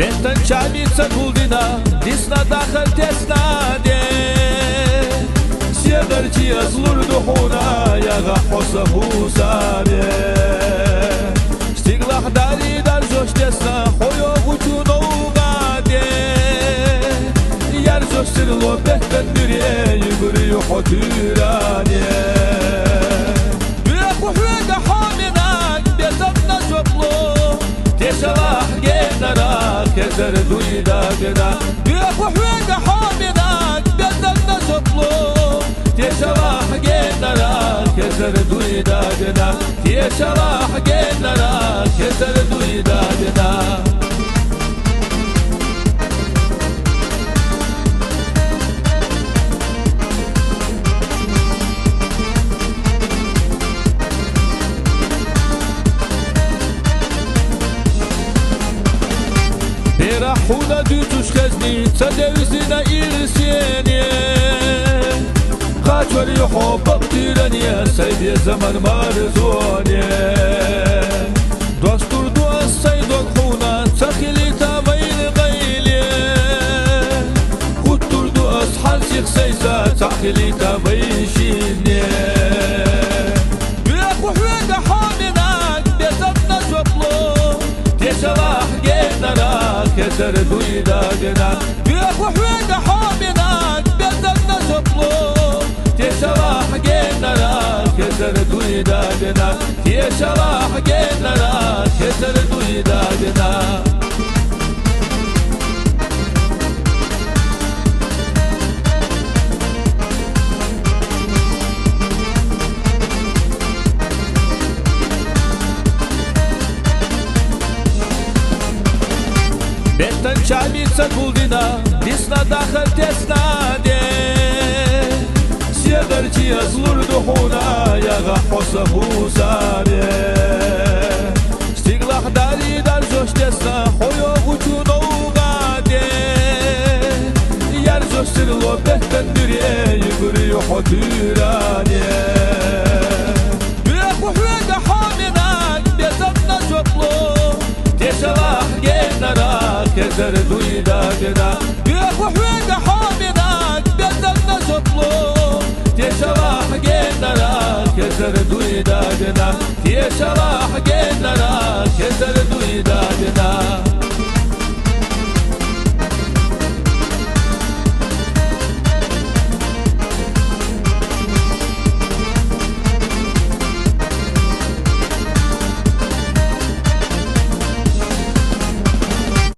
Tęczamica guldina, disna daxil tesna de Siedarci azlur duhuna, yaga hosa husane Stiglah dari dar josh tesna, hoyo gucu nouga de Yar josh sirlo behben bire, yuguri hotirane Büyük hüvega haminak, bezatna joplo Teshalah genara, kezer duyda gena Büyük hüvega haminak, bezatna joplo Teshalah genara, kezer duyda gena Teshalah genara, kezer duyda gena Huna dütüş kezni, tadevzine irsiyeni Kaçveri hobab direniye, seydiye zaman marzoni Dostur duas seydok huna, takhili tabayl gayli Kuttur duas halsik seyza, takhili tabayl şini Büyük hüvega haminak, bezatna joplo Teshalah genara kezer duyda gena Büyük hüvega haminak, bezatna joplo Teshalah genara, kezer duyda gena Teshalah genara, kezer duyda gena Tęczamica guldina, disna daxil tesna de Siedarci azlur duhuna, yaga hosa husane Stiglah dari dar josh tesna, hoyo gucu nouga de Yar josh sirlo behben bire, yuguri hotirane Büyük hüvega haminak, bezatna joplo Teshalah genara, kezer duyda gena Büyük hüvega haminak, bezatna joplo Teshalah genara, kezer duyda gena Teshalah genara,